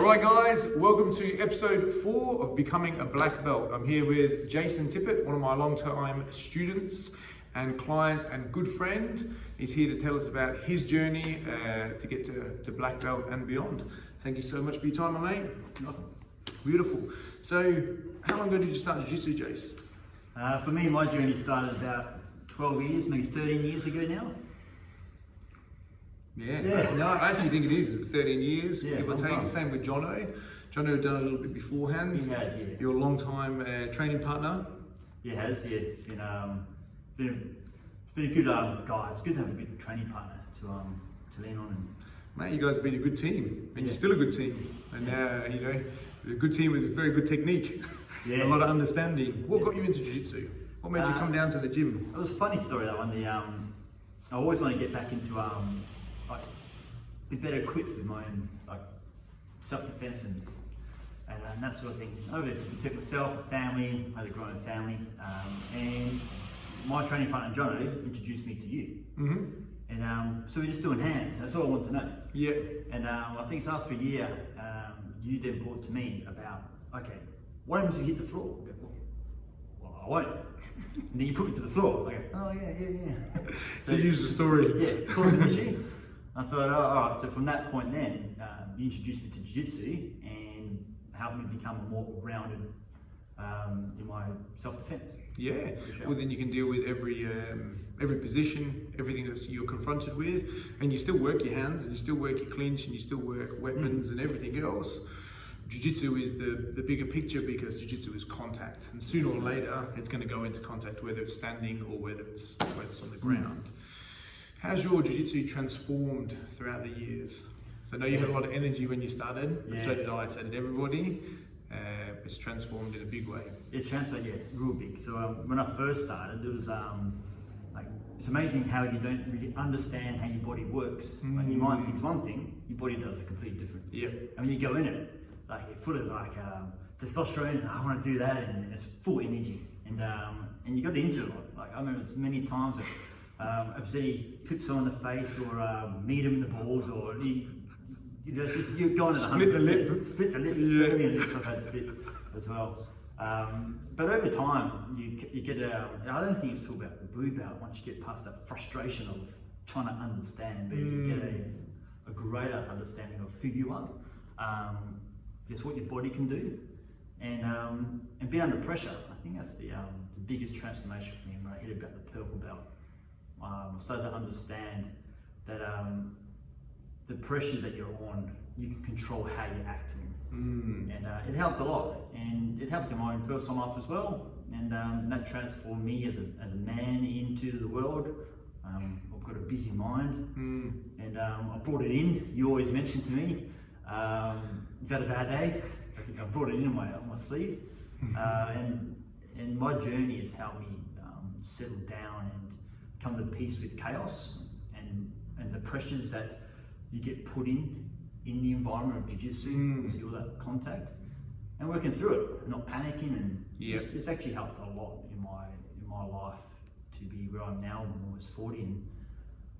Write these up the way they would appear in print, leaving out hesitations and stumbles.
Alright guys, welcome to episode 4 of Becoming a Black Belt. I'm here with Jason Tippett, one of my long-time students and clients and good friend. He's here to tell us about his journey to get to Black Belt and beyond. Thank you so much for your time, my mate. Beautiful. So, how long ago did you start Jiu-Jitsu, Jace? For me, my journey started about 12 years, maybe 13 years ago now. Yeah. No, I actually think it is 13 years. Yeah, Give or take. The same with Jono. Jono had done a little bit beforehand. He had, yeah. Your long-time training partner. He has, yeah. It's been a good guy. It's good to have a good training partner to lean on. And Mate, you guys have been a good team, and Yeah. you're still a good team. And you know, a good team with very good technique, Yeah. a lot of understanding. What got you into Jiu-Jitsu? What made you come down to the gym? It was a funny story, that one. I always want to get back into be better equipped with my own self-defense and that sort of thing. I wanted to protect myself, my family. I had a growing family, and my training partner Jono introduced me to you. Mm-hmm. And so we're just doing hands. That's all I wanted to know. Yeah. And I think it's after a year, you then brought to me about, okay, what happens if you hit the floor? I go, well, I won't. And then you put me to the floor. I go, oh yeah. So you use the story. Yeah, cause an issue. I thought, oh, all right. So from that point then, you introduced me to Jiu-Jitsu and helped me become more rounded in my self-defense. Yeah. Well, then you can deal with every position, everything that you're confronted with, and you still work your hands, and you still work your clinch, and you still work weapons and everything else. Jiu-Jitsu is the bigger picture because Jiu-Jitsu is contact, and sooner or later it's going to go into contact, whether it's standing or whether it's on the ground. How's your Jiu-Jitsu transformed throughout the years? So I know you had a lot of energy when you started, but so did I, so did everybody. It's transformed in a big way. It's transformed, yeah, real big. So when I first started, it was it's amazing how you don't really understand how your body works. Like your mind thinks one thing, your body does completely different. Yeah. And when you go in it, you're full of testosterone, and I want to do that, and it's full energy, and you got injured a lot. I remember it's many times I've seen clips on the face or meet them in the balls, or you're going at 100%. Split the lip. Yeah. So many lips I've had split as well. But over time, you get I don't think it's till about the blue belt. Once you get past that frustration of trying to understand, but you get a greater understanding of who you are, just what your body can do, and being under pressure. I think that's the biggest transformation for me when I hit about the purple belt. I started to understand that the pressures that you're on, you can control how you act to them. And it helped a lot, and it helped in my own personal life as well, and that transformed me as a man into the world. I've got a busy mind, and I brought it in. You always mention to me, you've had a bad day. I think I brought it in on my sleeve, and my journey has helped me settle down and come to peace with chaos and the pressures that you get put in the environment of Jiu-Jitsu. You see all that contact and working through it, not panicking, and it's actually helped a lot in my life to be where I'm now. I'm almost 40, and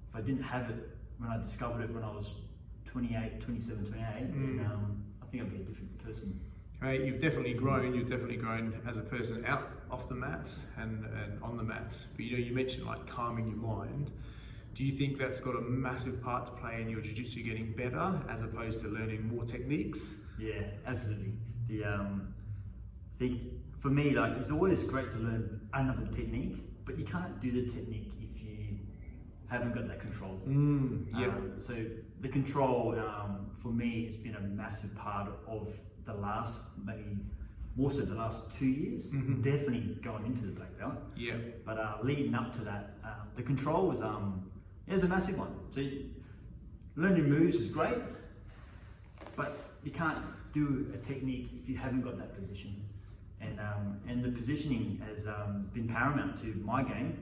if I didn't have it when I discovered it when I was 27, 28, then I think I'd be a different person. Right, you've definitely grown. You've definitely grown as a person out off the mats and on the mats. But you mentioned calming your mind. Do you think that's got a massive part to play in your jiu-jitsu getting better as opposed to learning more techniques? Yeah, absolutely. I think for me, it's always great to learn another technique, but you can't do the technique if you haven't got that control. So the control for me has been a massive part of the last, maybe more so the last 2 years, definitely going into the black belt. Yeah. But leading up to that, the control was it was a massive one. So learning moves is great, but you can't do a technique if you haven't got that position. And the positioning has been paramount to my game,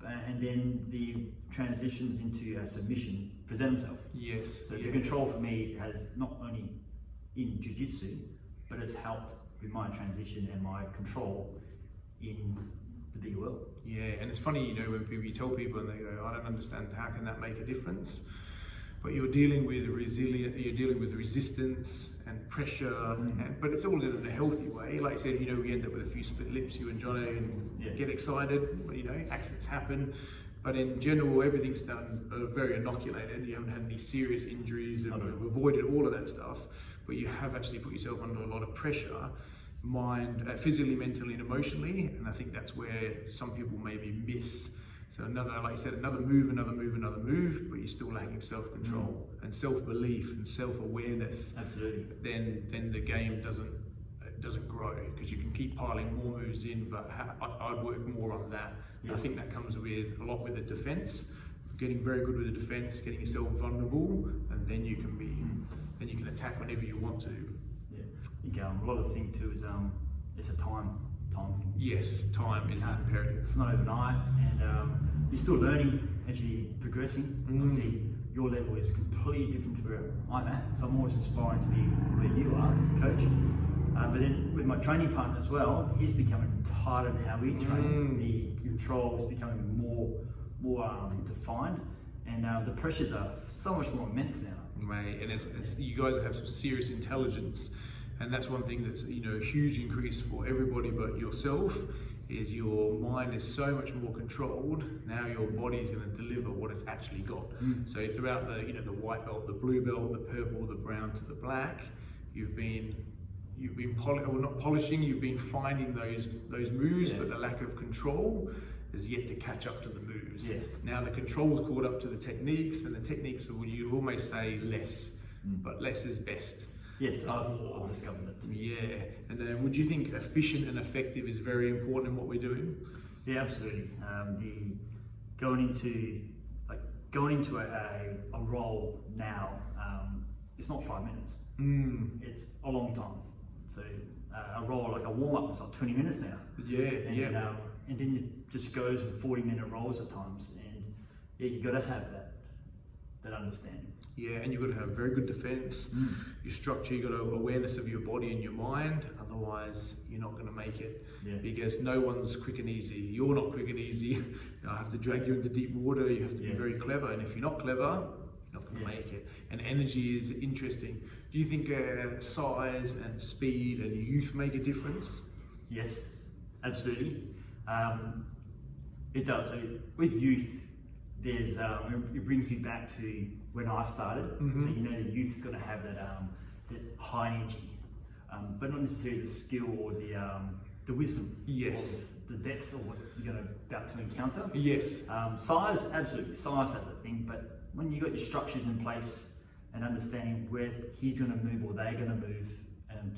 and then the transitions into submission present themselves. Yes. So the control for me has not only in Jiu-Jitsu, but it's helped with my transition and my control in the big world. Yeah, and it's funny, when you tell people and they go, I don't understand, how can that make a difference? but you're dealing with you're dealing with resistance and pressure, but it's all in a healthy way. Like I said, we end up with a few split lips, you and Johnny, and get excited, but accidents happen. But in general, everything's done very inoculated. You haven't had any serious injuries, and we've avoided all of that stuff. But you have actually put yourself under a lot of pressure, physically, mentally, and emotionally. And I think that's where some people maybe miss. So like I said, another move, but you're still lacking self-control and self-belief and self-awareness. Absolutely. Then the game doesn't grow, because you can keep piling more moves in, but I'd work more on that. I think that comes with a lot with the defense, getting very good with the defense, getting yourself vulnerable, and then you can attack whenever you want to. Yeah, I think a lot of the thing too is it's a time thing. Yes, time is imperative. It's not overnight, and you're still learning as you're progressing. Obviously, your level is completely different to where I'm at, so I'm always aspiring to be where you are as a coach. But then with my training partner as well, he's becoming tighter in how he trains. The control is becoming more defined, and the pressures are so much more immense now. Mate, and you guys have some serious intelligence, and that's one thing that's a huge increase for everybody but yourself. Is your mind is so much more controlled. Now your body is going to deliver what it's actually got. So throughout the white belt, the blue belt, the purple, the brown to the black, you've been not polishing. You've been finding those moves, but the lack of control is yet to catch up to the moves. Now the control's caught up to the techniques, and the techniques are, you almost say, less, but less is best. Yes, I've discovered that too. Yeah, and then would you think efficient and effective is very important in what we're doing? Yeah, absolutely. Going into a role now, it's not 5 minutes. It's a long time. So a role, like a warm-up, is like 20 minutes now. And then it just goes in 40-minute rolls at times, and you got to have that understanding. Yeah, and you've got to have very good defense. Your structure, you've got to have awareness of your body and your mind. Otherwise, you're not going to make it, because no one's quick and easy. You're not quick and easy. I have to drag you into deep water. You have to be very clever, and if you're not clever, you're not going to make it. And energy is interesting. Do you think size and speed and youth make a difference? Yes, absolutely. It does. So with youth, there's it brings me back to when I started. So the youth's got to have that high energy, but not necessarily the skill or the wisdom. Yes. Or the depth of what you're about to encounter. Yes. Size, absolutely. Size has a thing, but when you got your structures in place and understanding where he's going to move or they're going to move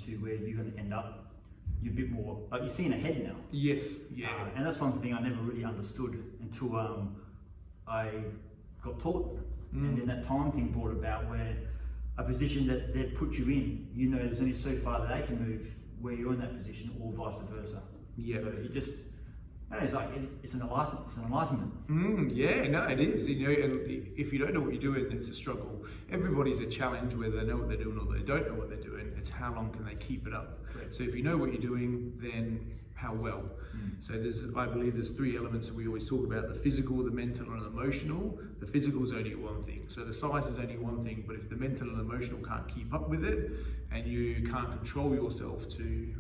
to where you're going to end up, you're a bit more like you're seeing ahead now. Yes. Yeah. And that's one thing I never really understood until I got taught. And then that time thing brought about where a position that they put you in, there's only so far that they can move where you're in that position, or vice versa. Yeah. So you just, it's like it's an enlightenment. Yeah, no, it is. And if you don't know what you're doing, it's a struggle. Everybody's a challenge, whether they know what they're doing or they don't know what they're doing. It's how long can they keep it up. Correct. So if you know what you're doing, then how well. So I believe there's three elements that we always talk about: the physical, the mental, and the emotional. The physical is only one thing. So the size is only one thing, but if the mental and emotional can't keep up with it, and you can't control yourself to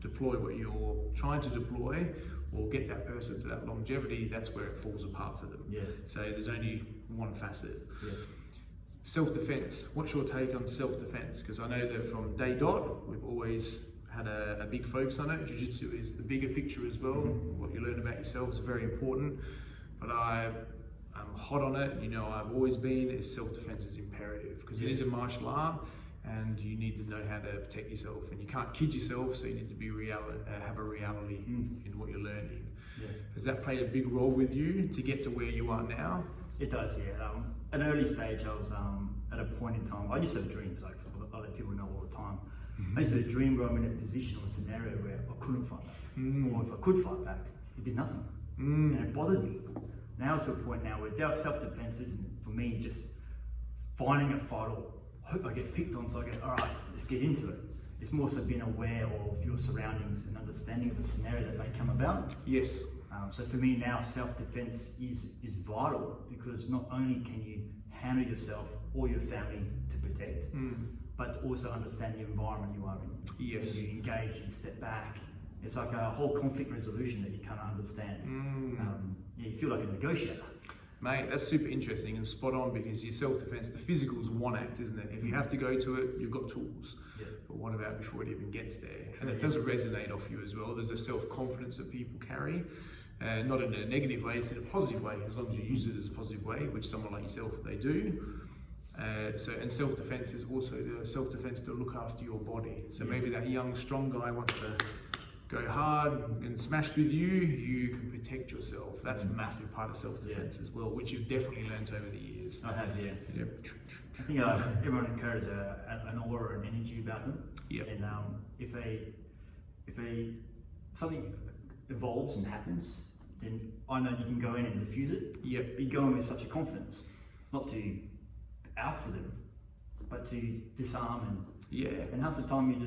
deploy what you're trying to deploy, or get that person to that longevity, that's where it falls apart for them. Yeah. So there's only one facet. Yeah. Self-defense. What's your take on self-defense? Because I know that from day dot, we've always had a big focus on it. Jiu-Jitsu is the bigger picture as well. What you learn about yourself is very important. But I'm hot on it. I've always been, is self-defense is imperative, because it is a martial art, and you need to know how to protect yourself, and you can't kid yourself, so you need to be have a reality in what you're learning. Yeah. Has that played a big role with you to get to where you are now? It does, yeah. At an early stage, I was at a point in time, I used to have dreams, like I let people know all the time. I used to have a dream where I'm in a position or a scenario where I couldn't fight back, or if I could fight back, it did nothing, and it bothered me. Now to a point now where self-defense isn't for me just finding a fight or hope I get picked on, so I go, all right, let's get into it. It's more so being aware of your surroundings and understanding of the scenario that may come about. Yes. So for me now, self-defense is vital, because not only can you handle yourself or your family to protect, but to also understand the environment you are in. Yes. When you engage, you step back. It's like a whole conflict resolution that you kind of understand. You feel like a negotiator. Mate, that's super interesting and spot on, because your self-defense, the physical is one act, isn't it? If you have to go to it, you've got tools. Yeah. But what about before it even gets there? And it does resonate off you as well. There's a self-confidence that people carry, not in a negative way, it's in a positive way, as long as you use it as a positive way, which someone like yourself, they do. And self-defense is also the self-defense to look after your body. So maybe that young, strong guy wants to go hard and smash with you, you can protect yourself. That's a massive part of self-defense as well, which you've definitely learnt over the years. I have, yeah. You know, I think everyone carries an aura and energy about them. Yep. And if something evolves and happens, then I know you can go in and diffuse it. Yep. But you go in with such a confidence, not to out for them, but to disarm and half the time it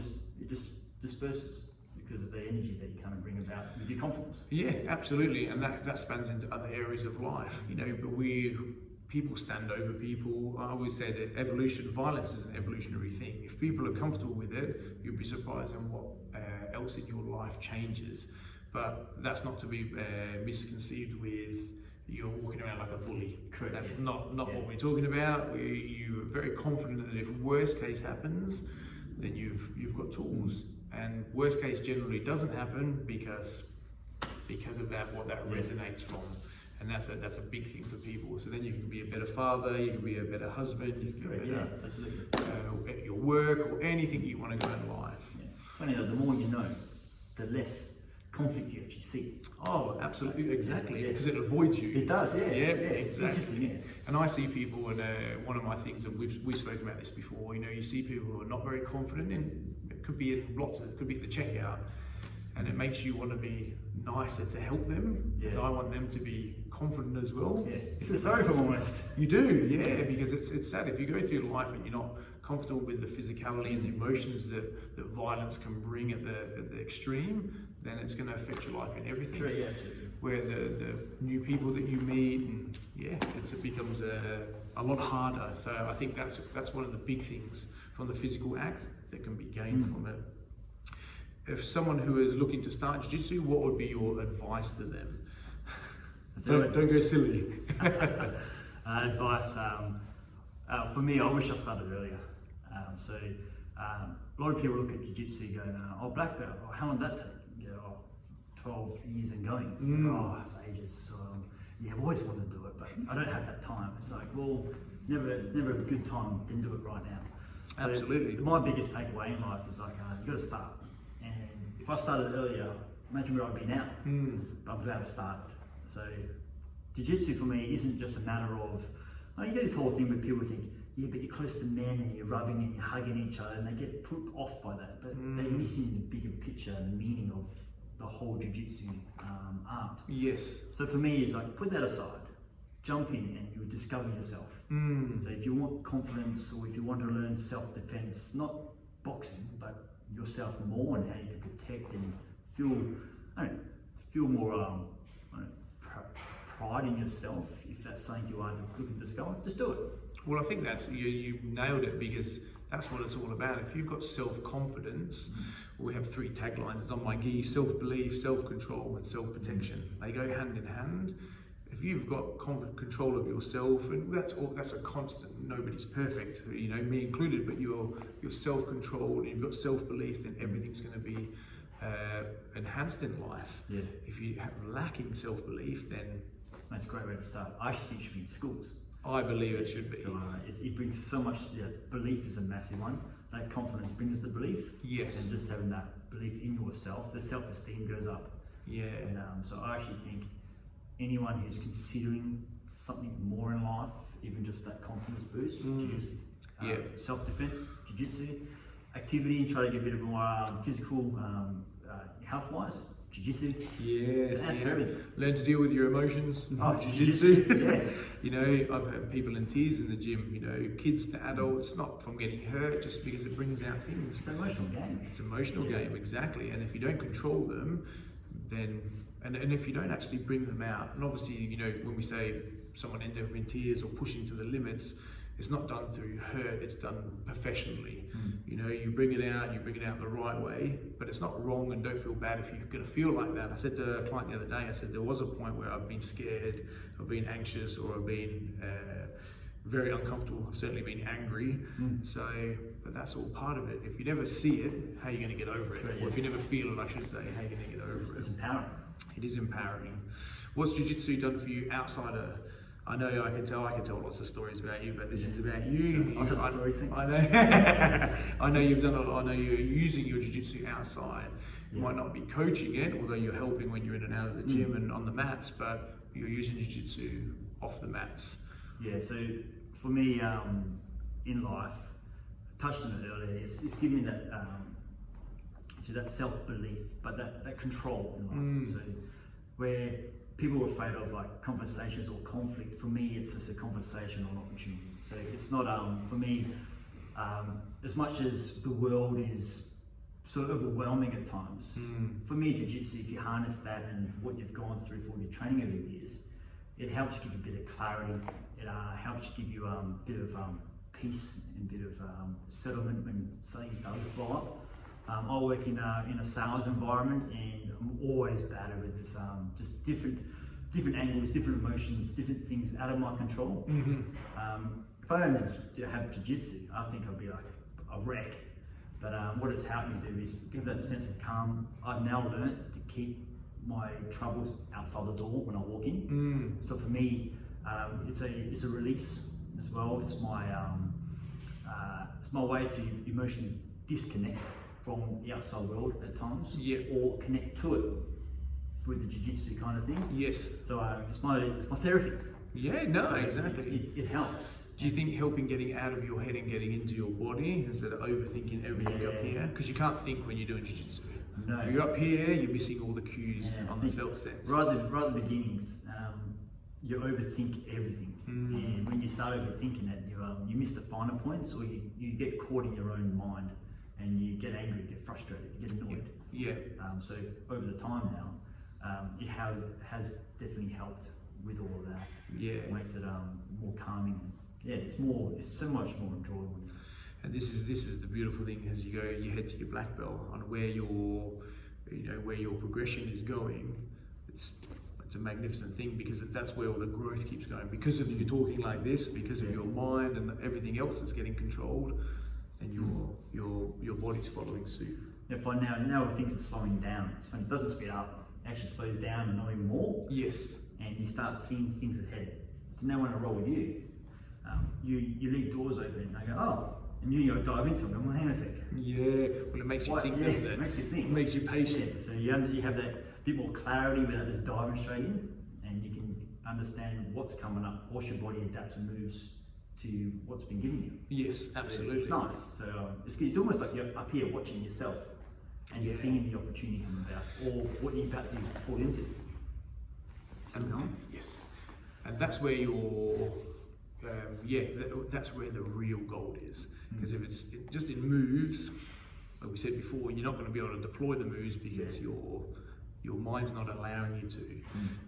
just disperses because of the energy that you kind of bring about with your confidence. Yeah, absolutely, and that spans into other areas of life, you know. But people stand over people. I always say that violence is an evolutionary thing. If people are comfortable with it, you'll be surprised on what else in your life changes. But that's not to be misconceived with you're walking around like a bully. Correct. That's not what we're talking about. You're very confident that if worst case happens, then you've got tools. And worst case generally doesn't happen because of what that resonates from. And that's a big thing for people. So then you can be a better father, you can be a better husband, you can be better at your work or anything you want to go in life. Yeah. It's funny though, the more you know, the less conflict you actually see. Oh, absolutely, exactly, because it avoids you. It does, yeah. Exactly. Interesting, yeah. And I see people, and one of my things, and we've spoken about this before, you know, you see people who are not very confident in, it could be at the checkout, and it makes you want to be nicer to help them, because I want them to be confident as well. Yeah, you feel sorry for them almost. You do, yeah, because it's sad if you go through life and you're not comfortable with the physicality and the emotions that violence can bring at the extreme, then it's going to affect your life in everything. Sure, yeah, absolutely. Where the new people that you meet, and it becomes a lot harder. So I think that's one of the big things from the physical act that can be gained from it. If someone who is looking to start jiu-jitsu, what would be your advice to them? Don't go silly. Advice, for me, I wish I started earlier. A lot of people look at jiu-jitsu going, black belt, how long did that take? 12 years and going. It's ages. So, I've always wanted to do it, but I don't have that time. It's like, well, never a good time, didn't do it right now. So absolutely. My biggest takeaway in life is like, you've got to start. And if I started earlier, imagine where I'd be now. But I'm glad I started. So jiu-jitsu for me isn't just a matter of, you get this whole thing where people think, yeah, but you're close to men and you're rubbing and you're hugging each other, and they get put off by that. But they're missing the bigger picture and the meaning of the whole jiu-jitsu art. Yes. So for me, it's like, put that aside, jump in and you discover yourself. So if you want confidence, or if you want to learn self-defense, not boxing, but yourself more and how you can protect and feel more pride in yourself, if that's something you are looking to discover, just do it. Well, I think that's you nailed it, because that's what it's all about. If you've got self-confidence, we have 3 taglines on my gi: self-belief, self-control, and self-protection. They go hand in hand. If you've got control of yourself, and that's a constant. Nobody's perfect, me included. But you're self-controlled, and you've got self-belief, then everything's going to be enhanced in life. Yeah. If you have lacking self-belief, then that's a great way to start. I actually think it should be in schools. I believe it should be. So it brings so much. Belief is a massive one. That confidence brings the belief. Yes. And just having that belief in yourself, the self-esteem goes up. Yeah. And so I actually think anyone who's considering something more in life, even just that confidence boost, jiu-jitsu. Self-defense, jiu-jitsu, activity, and try to get a bit of more physical, health-wise. Jiu-jitsu. Yes. That's everything. Learn to deal with your emotions. Jiu-jitsu. Yeah. I've had people in tears in the gym. Kids to adults, not from getting hurt, just because it brings out things. It's an emotional game. It's an emotional game, exactly. And if you don't control them, then And if you don't actually bring them out, and obviously, you know, when we say someone ends up in tears or pushing to the limits, it's not done through hurt, it's done professionally. You know, you bring it out the right way, but it's not wrong, and don't feel bad if you're gonna feel like that. I said to a client the other day, I said, there was a point where I've been scared, I've been anxious, or I've been very uncomfortable, I've certainly been angry. So, but that's all part of it. If you never see it, how are you gonna get over it? Or if you never feel it, I should say, how are you gonna get over it? It's empowering. It is empowering. What's Jiu-Jitsu done for you outside of, I know I can tell lots of stories about you, but this is about you. Sure. I know. I know you've done a lot. I know you're using your jiu-jitsu outside. You might not be coaching it, although you're helping when you're in and out of the gym and on the mats, but you're using jiu-jitsu off the mats. Yeah, so for me, in life, I touched on it earlier, it's given me that, that self-belief, but that control in life. So where people are afraid of like conversations or conflict, for me it's just a conversation or an opportunity. So it's not, for me, as much as the world is sort of overwhelming at times, for me Jiu-Jitsu, if you harness that and what you've gone through for your training over the years, it helps give you a bit of clarity, it helps give you a bit of peace and a bit of settlement when something does blow up. I work in a sales environment, and I'm always battered with this, just different angles, different emotions, different things out of my control. If I don't have Jiu-Jitsu, I think I'd be like a wreck. But what it's helped me do is give that sense of calm. I've now learned to keep my troubles outside the door when I walk in. So for me, it's a release as well. It's my way to emotionally disconnect from the outside world at times, or connect to it with the Jiu-Jitsu kind of thing. Yes. So it's my therapy. Yeah, no, exactly. It helps. Do you think helping getting out of your head and getting into your body instead of overthinking everything up here? Because you can't think when you're doing Jiu-Jitsu. No. If you're up here, you're missing all the cues on the felt sense. Right at the beginnings, you overthink everything. And when you start overthinking it, you miss the finer points, or you get caught in your own mind, and you get angry, get frustrated, you get annoyed. Yeah. So over the time now, it has definitely helped with all of that. Yeah. It makes it more calming. Yeah, it's so much more enjoyable. And this is the beautiful thing as you head to your black belt on where your progression is going. It's a magnificent thing, because that's where all the growth keeps going. Because of you talking like this, because of your mind and everything else that's getting controlled, then your body's following suit. I find now things are slowing down. It doesn't speed up, it actually slows down and not even more. Yes. And you start seeing things ahead. So now when I roll with you, you leave doors open and I go, oh, and you dive into them. Well, hang on a sec. Yeah, well, it makes you think, doesn't it? It makes you think. It makes you patient. Yeah. So you have that bit more clarity without just diving straight in, and you can understand what's coming up, what your body adapts and moves to what's been given you. Yes, absolutely. So it's nice. So it's almost like you're up here watching yourself and seeing the opportunity come about, or what you're about to fall into. Yes, and that's where that's where the real gold is. Because if it's just in moves, like we said before, you're not going to be able to deploy the moves because your mind's not allowing you to.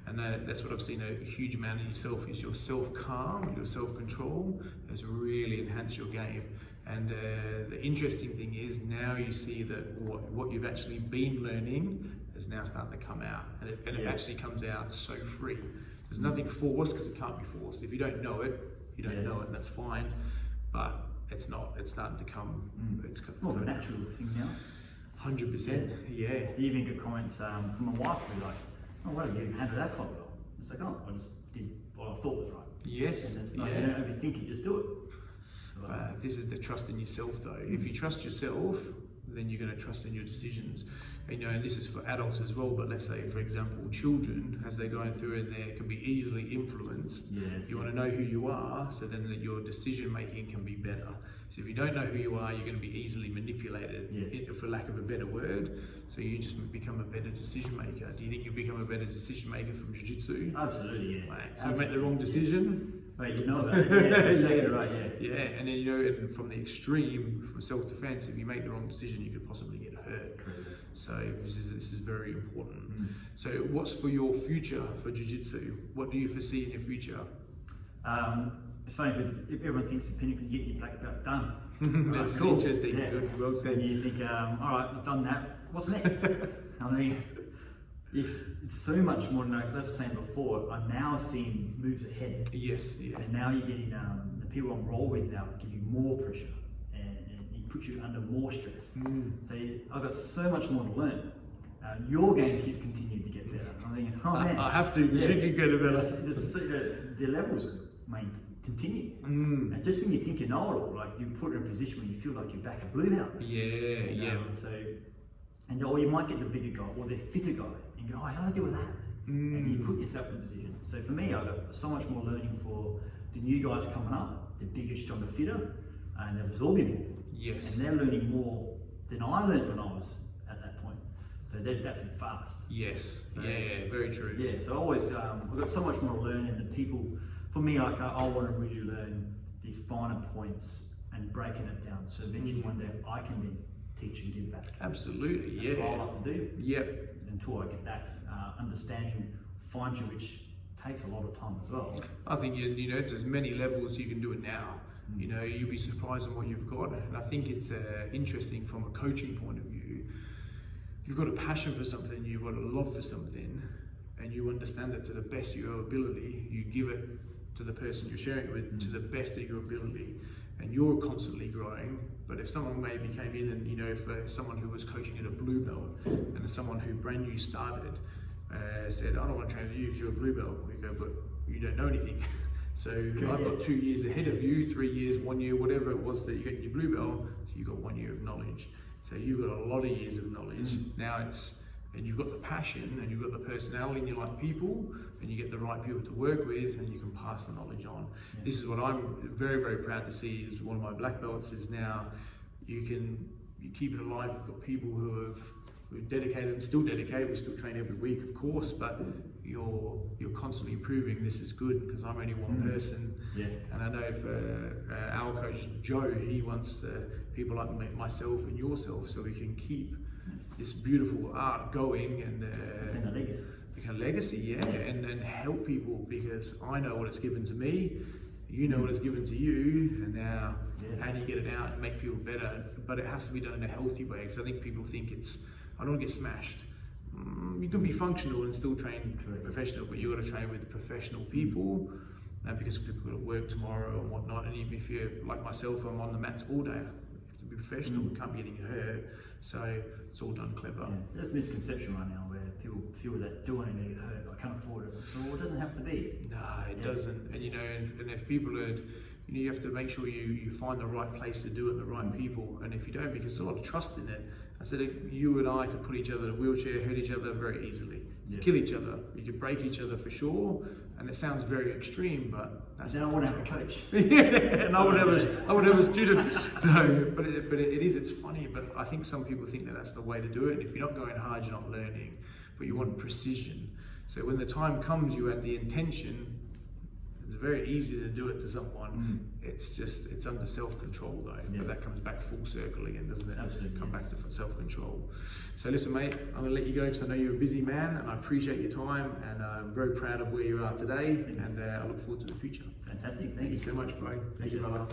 And that's what I've seen a huge amount in yourself, is your self-calm, your self-control has really enhanced your game. And the interesting thing is now you see that what you've actually been learning is now starting to come out, and it actually comes out so free. There's nothing forced, because it can't be forced. If you don't know it, you don't know it, and that's fine. But it's not. It's starting to come. It's more of a natural thing now. 100%. Yeah. You even get comments from my wife who like, "Oh, well, you handled that quite well." It's like, "Oh, I just did what I thought was right." Yes. And it's not, you don't overthink it, just do it. But this is the trust in yourself, though. If you trust yourself, then you're going to trust in your decisions. And this is for adults as well, but let's say, for example, children, as they're going through and they can be easily influenced. Yes, you want to know who you are, so then that your decision making can be better. So if you don't know who you are, you're going to be easily manipulated, for lack of a better word. So you just become a better decision maker. Do you think you become a better decision maker from Jiu-Jitsu? Absolutely, yeah. So you make the wrong decision, Wait, you know about it? Yeah, exactly right. Yeah. Yeah, and then and from the extreme, from self-defense, if you make the wrong decision, you could possibly get hurt. So this is very important. So what's for your future for jiu-jitsu? What do you foresee in your future? It's funny because everyone thinks the pinnacle, you get your black belt done. That's cool. Interesting. Yeah. Good, well said. And you think, all right, I've done that. What's next? I mean, it's so much more than, like I was saying before, I'm now seeing moves ahead. Yes, yeah. And now you're getting, the people I'm roll with now give you more pressure and it puts you under more stress. So I've got so much more to learn. Your game keeps continuing to get better. I'm thinking, oh man. I have to, you can get better. The levels continue. And just when you think you know it all, like you put in a position where you feel like you're back at blue belt. Yeah. Or you might get the bigger guy or the fitter guy and go, oh, how do I deal with that? And you put yourself in a position. So for me, I've got so much more learning for the new guys coming up, the bigger, stronger, fitter, and they're absorbing more. Yes. And they're learning more than I learned when I was at that point. So they're adapting fast. Yes. So, yeah, very true. Yeah, so I always, I've got so much more to learn, and the people, for me, like I want to really learn the finer points and breaking it down. So eventually one day I can then teach and give back. Absolutely, That's what I like to do. Yep. Until I get that understanding, find you, which takes a lot of time as well. I think there's many levels you can do it now. You'll be surprised on what you've got, and I think it's interesting from a coaching point of view. If you've got a passion for something, you've got a love for something, and you understand it to the best of your ability, you give it to the person you're sharing it with to the best of your ability, and you're constantly growing. But if someone maybe came in and if someone who was coaching at a blue belt and someone who brand new started said, I don't want to train with you because you're a blue belt, we go, but you don't know anything. So I've got 2 years ahead of you, 3 years, 1 year, whatever it was that you got in your blue belt, so you've got 1 year of knowledge. So you've got a lot of years of knowledge. Now and you've got the passion and you've got the personality and you like people and you get the right people to work with and you can pass the knowledge on. This is what I'm very, very proud to see is one of my black belts is now you keep it alive. You've got people who are dedicated and still dedicated. We still train every week, of course, but you're constantly improving. This is good because I'm only one person. Yeah. And I know for our coach Joe, he wants people like myself and yourself, so we can keep this beautiful art going and become a legacy, and help people, because I know what it's given to me, you know what it's given to you, and now how do you get it out and make people better? But it has to be done in a healthy way, because I think people think I don't want to get smashed. You can be functional and still train professional, but you've got to train with professional people, because people got to work tomorrow and whatnot. And even if you're like myself, I'm on the mats all day. You have to be professional. You can't be getting hurt. So it's all done clever. Yeah, so that's a misconception right now, where people feel that doing it, they get hurt. I can't afford it. So it doesn't have to be. No, it doesn't. And and if people are, you have to make sure you find the right place to do it, the right people. And if you don't, because there's a lot of trust in it. I said you and I could put each other in a wheelchair, hurt each other very easily. You kill each other. You can break each other for sure. And it sounds very extreme, but that's. Then I want to have a coach. And I would have a student. So, but it is. It's funny, but I think some people think that that's the way to do it. If you're not going hard, you're not learning. But you want precision. So when the time comes, you had the intention. It's very easy to do it to someone. It's under self-control though. But that comes back full circle again, doesn't it? Absolutely. Come back to self-control. So listen, mate, I'm gonna let you go because I know you're a busy man, and I appreciate your time, and I'm very proud of where you are today, and I look forward to the future. Fantastic. Thank you so much, bro. Thank you, brother.